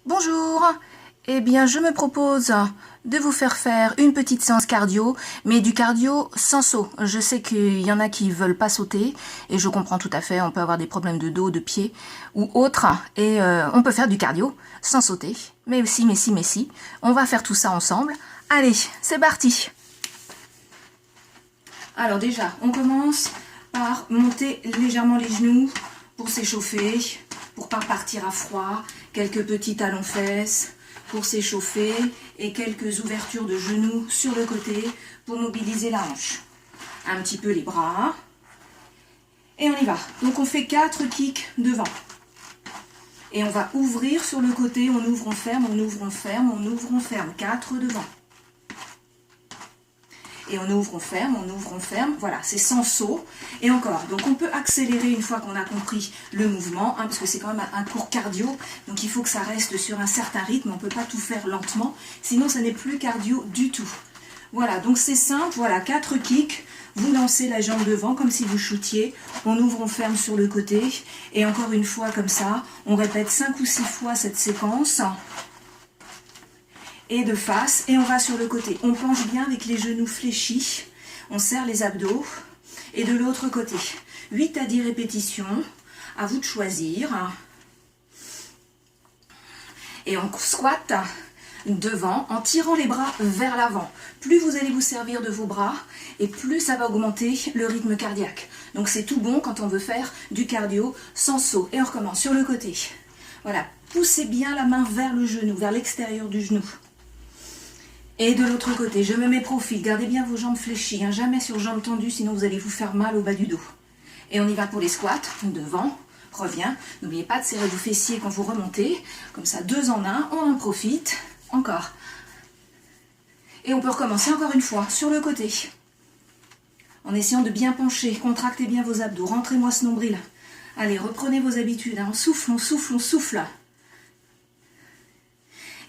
Bonjour, eh bien je me propose de vous faire une petite séance cardio, mais du cardio sans saut. Je sais qu'il y en a qui veulent pas sauter, et je comprends tout à fait, on peut avoir des problèmes de dos, de pied, ou autre, et on peut faire du cardio sans sauter. Mais si, on va faire tout ça ensemble. Allez, c'est parti. Alors déjà, on commence par monter légèrement les genoux pour s'échauffer, pour pas partir à froid, quelques petits talons-fesses pour s'échauffer et quelques ouvertures de genoux sur le côté pour mobiliser la hanche. Un petit peu les bras et on y va. Donc on fait 4 kicks devant. Et on va ouvrir sur le côté, on ouvre, on ferme, on ouvre, on ferme, on ouvre, on ferme. 4 devant. Et on ouvre, on ferme, voilà, c'est sans saut. Et encore, donc on peut accélérer une fois qu'on a compris le mouvement, parce que c'est quand même un cours cardio, donc il faut que ça reste sur un certain rythme, on ne peut pas tout faire lentement, sinon ça n'est plus cardio du tout. Voilà, donc c'est simple, voilà, 4 kicks, vous lancez la jambe devant comme si vous shootiez, on ouvre, on ferme sur le côté, et encore une fois comme ça, on répète 5 ou 6 fois cette séquence. Et de face, et on va sur le côté. On penche bien avec les genoux fléchis, on serre les abdos, et de l'autre côté. 8 à 10 répétitions, à vous de choisir. Et on squatte devant en tirant les bras vers l'avant. Plus vous allez vous servir de vos bras, et plus ça va augmenter le rythme cardiaque. Donc c'est tout bon quand on veut faire du cardio sans saut. Et on recommence sur le côté. Voilà, poussez bien la main vers le genou, vers l'extérieur du genou. Et de l'autre côté, je me mets profil, gardez bien vos jambes fléchies, jamais sur jambes tendues, sinon vous allez vous faire mal au bas du dos. Et on y va pour les squats, devant, revient, n'oubliez pas de serrer vos fessiers quand vous remontez, comme ça 2 en 1, on en profite, encore. Et on peut recommencer encore une fois, sur le côté, en essayant de bien pencher, contractez bien vos abdos, rentrez-moi ce nombril. Allez, reprenez vos habitudes, on souffle, on souffle, on souffle.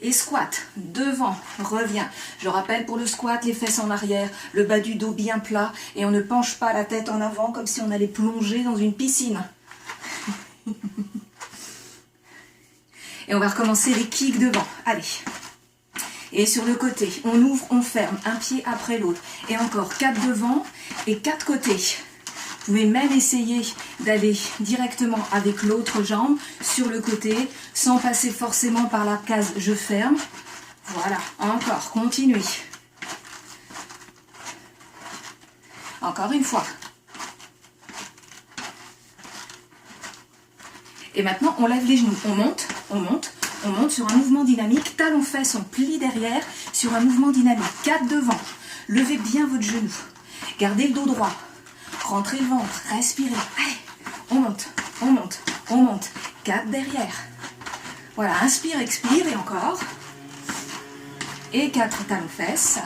Et squat, devant, revient. Je rappelle pour le squat, les fesses en arrière, le bas du dos bien plat et on ne penche pas la tête en avant comme si on allait plonger dans une piscine. Et on va recommencer les kicks devant. Allez. Et sur le côté, on ouvre, on ferme, un pied après l'autre. Et encore 4 devant et 4 côtés. Vous pouvez même essayer d'aller directement avec l'autre jambe sur le côté, sans passer forcément par la case « je ferme ». Voilà, encore, continuez. Encore une fois. Et maintenant, on lève les genoux. On monte, on monte, on monte sur un mouvement dynamique. Talons-fesses, on plie derrière sur un mouvement dynamique. 4 devant. Levez bien votre genou. Gardez le dos droit. Rentrez le ventre, respirez. Allez, on monte, on monte, on monte. 4 derrière. Voilà, inspire, expire et encore. Et 4 talons-fesses.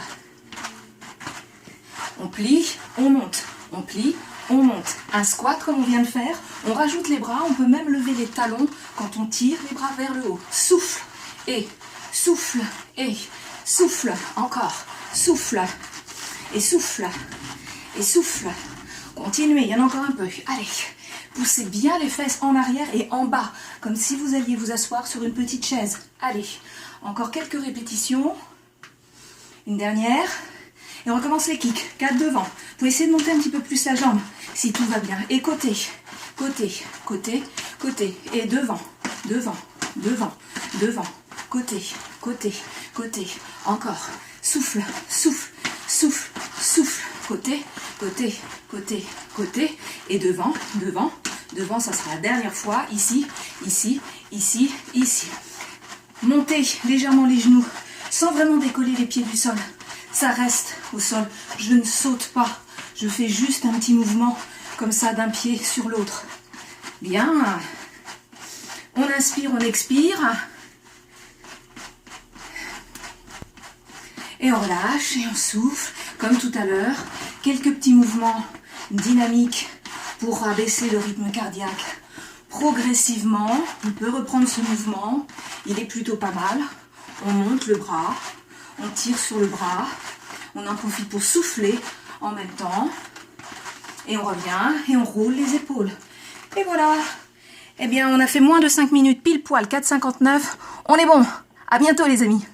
On plie, on monte. On plie, on monte. Un squat comme on vient de faire. On rajoute les bras, on peut même lever les talons quand on tire les bras vers le haut. Souffle et souffle et souffle. Encore, souffle et souffle et souffle. Continuez, il y en a encore un peu. Allez, poussez bien les fesses en arrière et en bas, comme si vous alliez vous asseoir sur une petite chaise. Allez, encore quelques répétitions. Une dernière. Et on recommence les kicks. 4 devant. Vous pouvez essayer de monter un petit peu plus la jambe, si tout va bien. Et côté, côté, côté, côté. Et devant, devant, devant, devant. Côté, côté, côté. Encore. Souffle, souffle, souffle, souffle. Côté, côté, côté, côté. Et devant, devant, devant. Ça sera la dernière fois. Ici, ici, ici, ici. Montez légèrement les genoux, sans vraiment décoller les pieds du sol. Ça reste au sol. Je ne saute pas. Je fais juste un petit mouvement comme ça d'un pied sur l'autre. Bien. On inspire, on expire. Et on relâche et on souffle, comme tout à l'heure. Quelques petits mouvements dynamiques pour abaisser le rythme cardiaque. Progressivement, on peut reprendre ce mouvement. Il est plutôt pas mal. On monte le bras, on tire sur le bras. On en profite pour souffler en même temps. Et on revient et on roule les épaules. Et voilà. Eh bien, on a fait moins de 5 minutes, pile poil, 4,59. On est bon. À bientôt les amis.